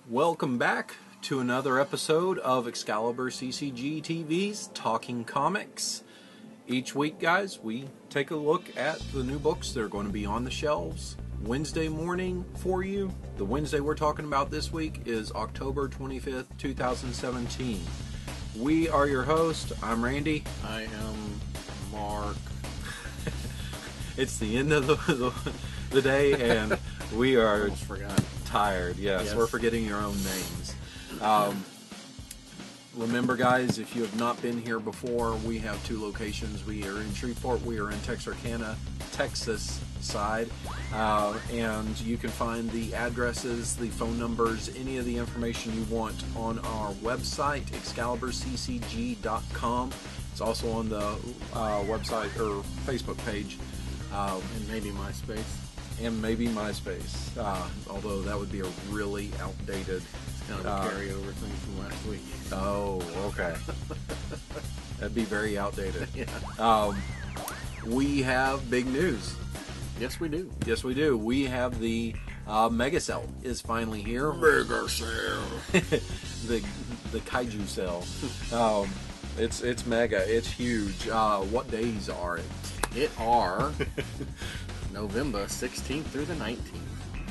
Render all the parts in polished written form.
Welcome back to another episode of Excalibur CCG TV's Talking Comics. Each week, guys, we take a look at the new books that are going to be on the shelves Wednesday morning for you. The Wednesday we're talking about this week is October 25th, 2017. We are your host. I'm Randy. I am Mark. It's the end of the day, and we are Almost forgot. tired. Yes, we're forgetting your own names. Remember, guys, if you have not been here before, we have two locations. We are in Shreveport. We are in Texarkana, Texas side. And you can find the addresses, the phone numbers, any of the information you want on our website, ExcaliburCCG.com. It's also on the website or Facebook page. And maybe MySpace. And maybe MySpace, although that would be a really outdated... Kind of a carryover thing from last week. Oh, okay. That'd be very outdated. Yeah. We have big news. Yes, we do. Yes, we do. We have the Mega Cell is finally here. Mega Cell. the Kaiju Cell. It's mega. It's huge. What days are it? It are November 16th through the 19th.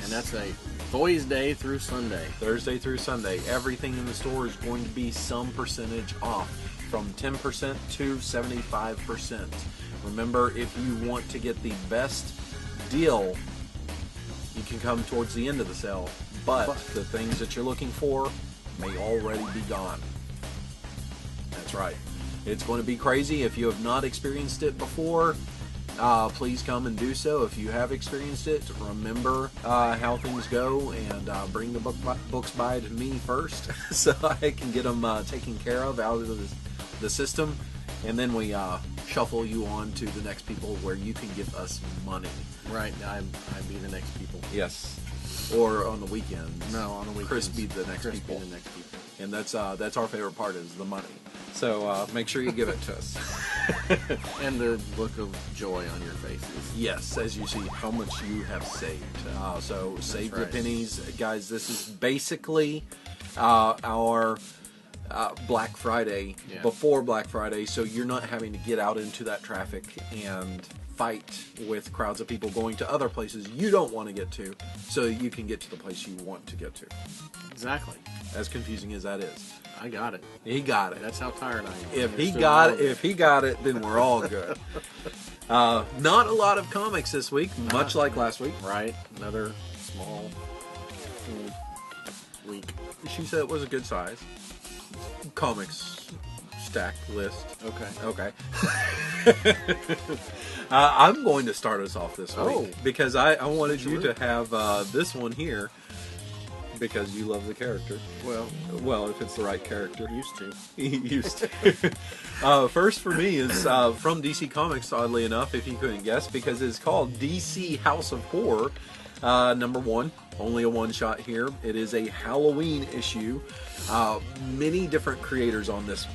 And that's a Thursday through Sunday. Thursday through Sunday. Everything in the store is going to be some percentage off, from 10% to 75%. Remember, if you want to get the best deal, you can come towards the end of the sale. But the things that you're looking for may already be gone. That's right. It's going to be crazy. If you have not experienced it before, please come and do so. If you have experienced it, remember how things go, and bring the books by to me first so I can get them taken care of out of the system, and then we shuffle you on to the next people where you can give us money. Right, I'd be the next people. Yes. Or on the weekends. No, on the weekends. Chris be the next Chris people. Be the next people. And that's our favorite part, is the money. So make sure you give it to us. And the look of joy on your faces. Yes, as you see how much you have saved. So save your pennies. Guys, this is basically our Black Friday, before Black Friday, so you're not having to get out into that traffic and fight with crowds of people going to other places you don't want to get to, so you can get to the place you want to get to. Exactly. As confusing as that is. I got it. He got it. That's how tired I am. If he got it, then we're all good. Not a lot of comics this week, much like last week. Right. Another small week. She said it was a good size. Comics stacked list. Okay. I'm going to start us off this week. Oh. Because I wanted you to have this one here. Because you love the character. Well, if it's the right character. Used to. First for me is from DC Comics, oddly enough, if you couldn't guess, because it's called DC House of Horror, number 1. Only a one-shot here. It is a Halloween issue. Many different creators on this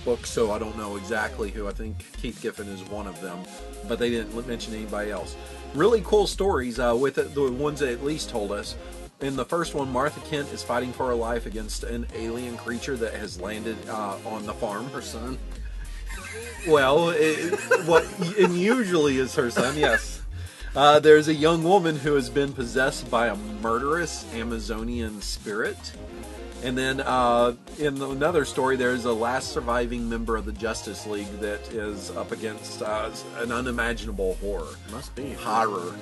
book, so I don't know exactly who. I think Keith Giffen is one of them, but they didn't mention anybody else. Really cool stories with it, the ones that at least told us. In the first one, Martha Kent is fighting for her life against an alien creature that has landed on the farm. Her son. Well, what usually is her son, yes. There's a young woman who has been possessed by a murderous Amazonian spirit. And then in another story, there's a last surviving member of the Justice League that is up against an unimaginable horror. Must be. Horror.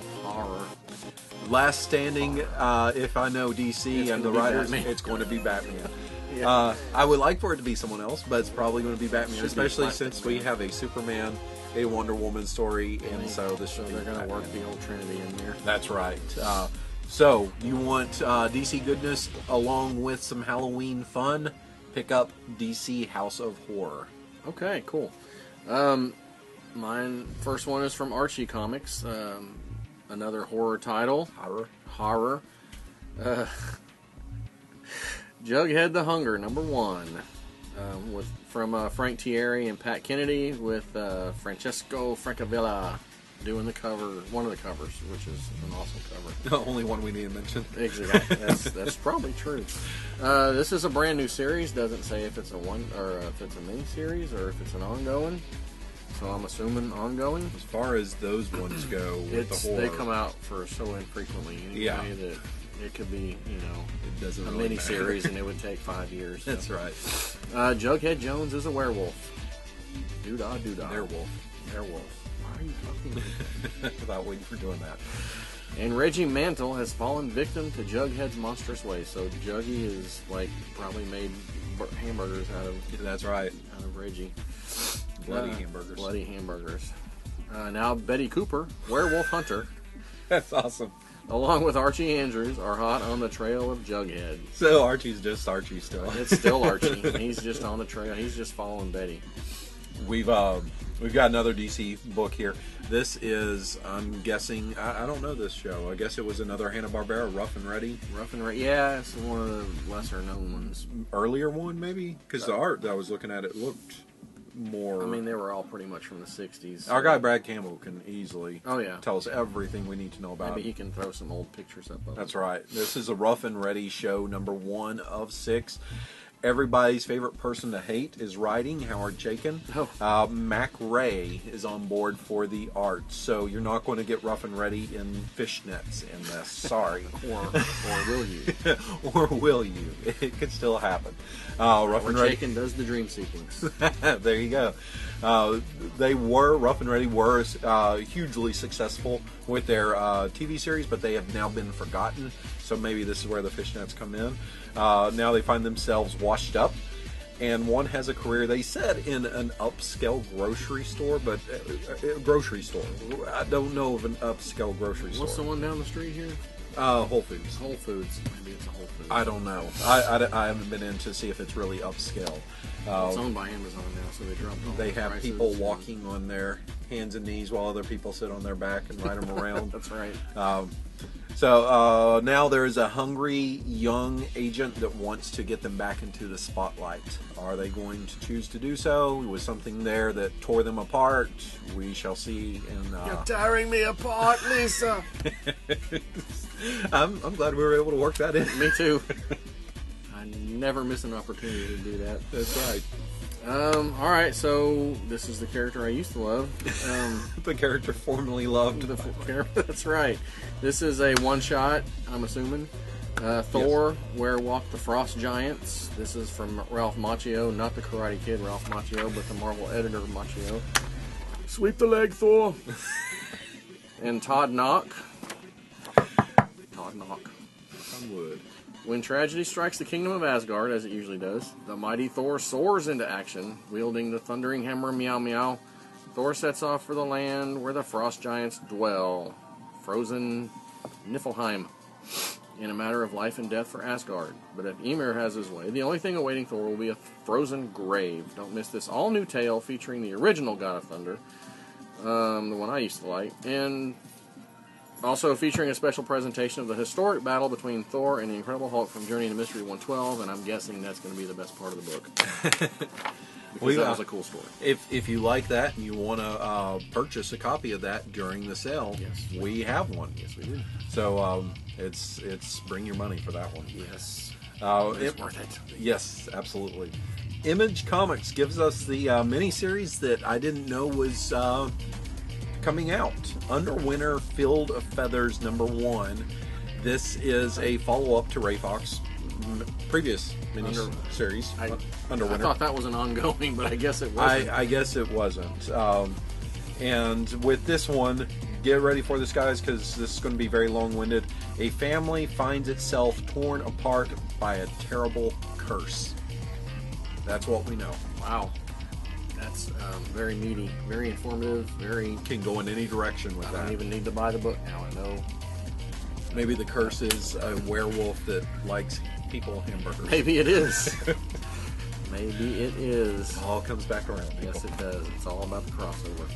Last standing, if I know DC and the writers, it's going to be Batman. Yeah. I would like for it to be someone else, but it's probably going to be Batman, especially since we have a Superman, a Wonder Woman story, and so they're going to work the old Trinity in there. That's right. So you want DC goodness along with some Halloween fun? Pick up DC House of Horror. Okay, cool. Mine first one is from Archie Comics. Another horror title. Horror. Jughead the Hunger, number 1. From Frank Thierry and Pat Kennedy with Francesco Francavilla doing the cover, one of the covers, which is an awesome cover. The only one we need to mention. Exactly. That's probably true. This is a brand new series. Doesn't say if it's a if it's a mini series or if it's an ongoing. So I'm assuming ongoing. As far as those ones go, with the horror, they come out for so infrequently anyway that it could be, it doesn't a really mini matter. series and it would take 5 years. So. That's right. Jughead Jones is a werewolf. Doo-dah, doo-dah. Werewolf. Why are you talking Without waiting for doing that. And Reggie Mantle has fallen victim to Jughead's monstrous ways. So Juggy is probably made hamburgers out of. That's right. Out of Reggie. Bloody hamburgers. Bloody hamburgers. Now Betty Cooper, werewolf hunter, That's awesome. along with Archie Andrews, are hot on the trail of Jughead. So Archie's just Archie still. It's still Archie. He's just on the trail. He's just following Betty. We've got another DC book here. This is, I'm guessing, I don't know this show. I guess it was another Hanna-Barbera, Rough and Ready. Rough and Ready. Yeah, it's one of the lesser known ones. Earlier one, maybe? Because the art that I was looking at, it looked more... I mean, they were all pretty much from the 60s. So. Our guy Brad Campbell can easily yeah. tell us everything we need to know about Maybe it. he can throw some old pictures up. That's right. This is a Rough and Ready show, number 1 of 6. Everybody's favorite person to hate is writing, Howard Chaykin. Oh. Mac Ray is on board for the art. So you're not going to get Rough and Ready in fishnets in this. Sorry. or will you? Or will you? It could still happen. Rough and Ready. Chaykin does the dream sequence. There you go. Rough and Ready were hugely successful with their TV series, but they have now been forgotten. So maybe this is where the fishnets come in. Now they find themselves washed up, and one has a career, they said, in an upscale grocery store, but grocery store. I don't know of an upscale grocery store. What's the one down the street here? Whole Foods. Whole Foods. Maybe it's a Whole Foods. I don't know. I haven't been in to see if it's really upscale. It's owned by Amazon now, so they dropped all They the have prices. people walking on their hands and knees while other people sit on their back and ride them around. That's right. So now there is a hungry young agent that wants to get them back into the spotlight. Are they going to choose to do so? Was something there that tore them apart? We shall see. You're tearing me apart, Lisa. I'm glad we were able to work that in. Me too. I never miss an opportunity to do that. That's right. All right, so this is the character I used to love. The character formerly loved. That's right. This is a one-shot, I'm assuming. Thor, yes. Where Walk the Frost Giants. This is from Ralph Macchio, not the Karate Kid Ralph Macchio, but the Marvel editor Macchio. Sweep the leg, Thor. And Todd Knock. Wood. When tragedy strikes the kingdom of Asgard, as it usually does, the mighty Thor soars into action, wielding the thundering hammer Meow Meow. Thor sets off for the land where the frost giants dwell, frozen Niflheim, in a matter of life and death for Asgard. But if Ymir has his way, the only thing awaiting Thor will be a frozen grave. Don't miss this all-new tale featuring the original God of Thunder, the one I used to like, and also featuring a special presentation of the historic battle between Thor and the Incredible Hulk from Journey into Mystery 112, and I'm guessing that's going to be the best part of the book. Because that was a cool story. If you like that and you want to purchase a copy of that during the sale, yes, we have one. Yes, we do. So it's bring your money for that one. Yes. It's worth it. Yes, absolutely. Image Comics gives us the miniseries that I didn't know was coming out. Underwinter Field of Feathers #1. This is a follow-up to Ray Fox's previous miniseries, Underwinter. I thought that was an ongoing, but I guess it wasn't. I guess it wasn't. And with this one, get ready for this, guys, because this is going to be very long-winded. A family finds itself torn apart by a terrible curse. That's what we know. Wow. That's very meaty, very informative, very... Can go in any direction with that. I don't even need to buy the book now, I know. Maybe the curse is a werewolf that likes people hamburgers. Maybe it is. Maybe it is. It all comes back around. People. Yes, it does. It's all about the crossover.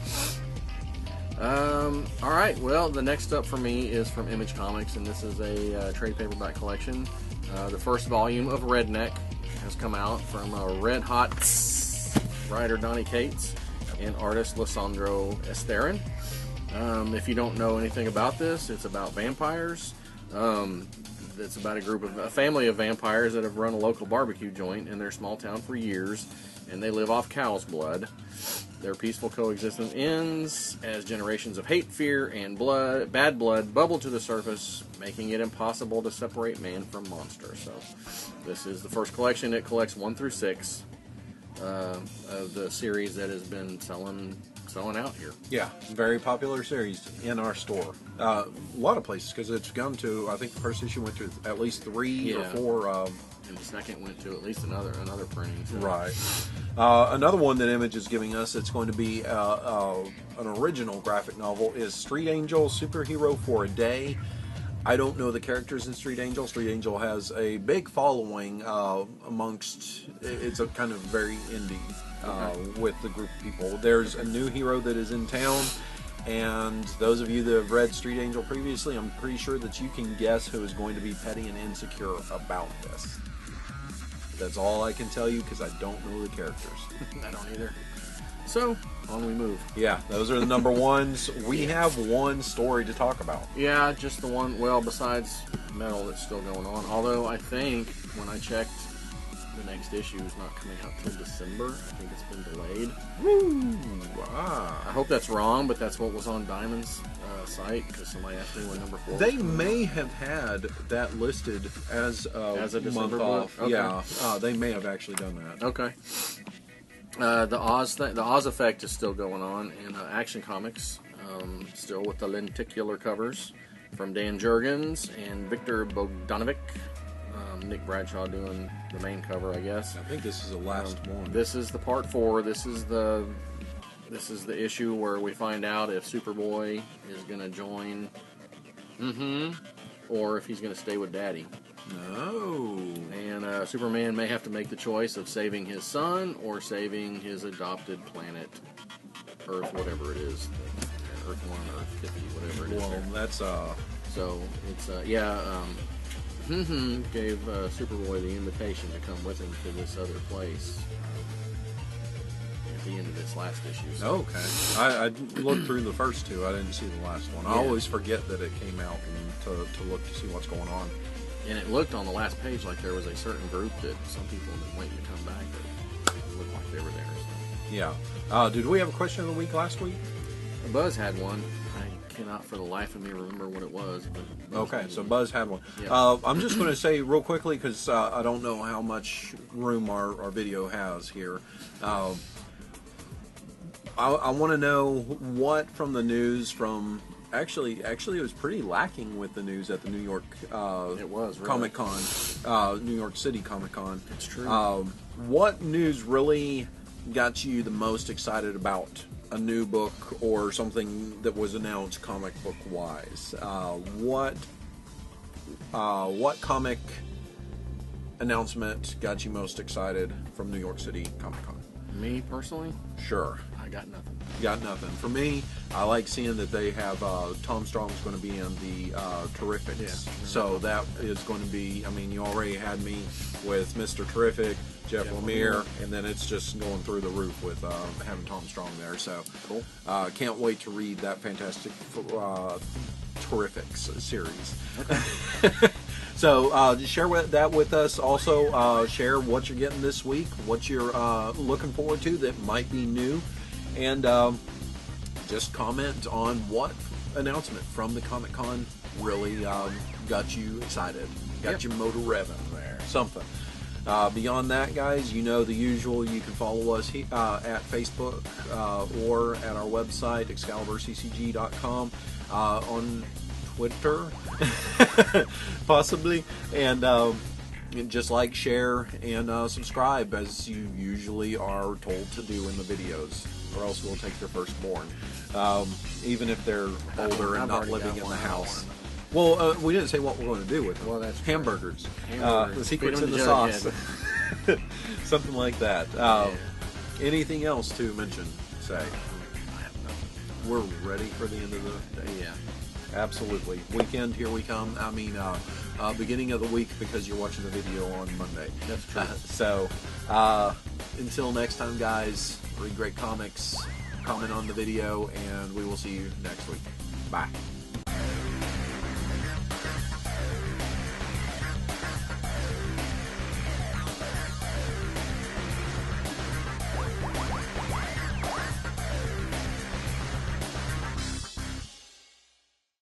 All right, well, the next up for me is from Image Comics, and this is a trade paperback collection. The first volume of Redneck has come out from Red Hot writer Donny Cates and artist Lissandro Esterin. If you don't know anything about this, it's about vampires. It's about a family of vampires that have run a local barbecue joint in their small town for years, and they live off cow's blood. Their peaceful coexistence ends as generations of hate, fear, and bad blood bubble to the surface, making it impossible to separate man from monster. So, this is the first collection. It collects 1 through 6 of the series that has been selling out here. Yeah, very popular series in our store. A lot of places, because it's gone to, I think the first issue went to at least 3 or 4. And the second went to at least another printing. So. Right. Another one that Image is giving us, it's going to be an original graphic novel, is Street Angel, Superhero for a Day. I don't know the characters in Street Angel. Street Angel has a big following amongst, it's a kind of very indie with the group of people. There's a new hero that is in town, and those of you that have read Street Angel previously, I'm pretty sure that you can guess who is going to be petty and insecure about this. That's all I can tell you, because I don't know the characters. I don't either. So, on we move. Yeah, those are the number ones. We have one story to talk about. Yeah, just the one, well, besides Metal that's still going on. Although, I think, when I checked, the next issue is not coming out till December. I think it's been delayed. Woo! I hope that's wrong, but that's what was on Diamond's site, because somebody asked me when number 4 They may have had that listed as a December month book? off. Okay. Yeah, they may have actually done that. Okay. The Oz effect is still going on in Action Comics, still with the lenticular covers from Dan Jurgens and Victor Bogdanovic. Nick Bradshaw doing the main cover, I guess. I think this is the last one. This is the part 4. This is the issue where we find out if Superboy is going to join, or if he's going to stay with Daddy. No. And Superman may have to make the choice of saving his son or saving his adopted planet, Earth, whatever it is, Earth 1, Earth 50, whatever it is. Well, that's So it's gave Superboy the invitation to come with him to this other place at the end of this last issue. So. okay. I looked through the first 2. I didn't see the last one. I always forget that it came out and to look to see what's going on. And it looked on the last page like there was a certain group that some people have been waiting to come back that it looked like they were there. So. Yeah. Did we have a question of the week last week? Buzz had one. I cannot for the life of me remember what it was. But okay, so Buzz had one. Yeah. I'm just going to say real quickly, because I don't know how much room our video has here. I want to know what from the news from... Actually, it was pretty lacking with the news at the New York it was really. Comic Con, New York City Comic Con. It's true. What news really got you the most excited about a new book or something that was announced comic book wise? What comic announcement got you most excited from New York City Comic Con? Me personally, Sure. I got nothing. Got nothing. For me, I like seeing that they have Tom Strong's going to be in the Terrifics. Yeah. So that is going to be, I mean, you already had me with Mr. Terrific, Jeff Lemire, and then it's just going through the roof with having Tom Strong there. So Cool. Can't wait to read that fantastic Terrifics series. Okay. So share that with us. Also, share what you're getting this week, what you're looking forward to that might be new, and just comment on what announcement from the Comic Con really got you excited, got your motor revving there, something. Beyond that, guys, you know the usual. You can follow us at Facebook or at our website, ExcaliburCCG.com, on Twitter, possibly, and just like, share, and subscribe as you usually are told to do in the videos, or else we'll take your firstborn, even if they're older and not living in the house. Well, we didn't say what we're going to do with them. Well, that's hamburgers. Hamburgers. The secret's Feed 'em in the to sauce. Jughead. Something like that. Anything else to mention? Say. I have nothing. We're ready for the end of the day. Yeah. Absolutely. Weekend, here we come. I mean, beginning of the week because you're watching the video on Monday. That's true. Until next time, guys, read great comics, comment on the video, and we will see you next week. Bye.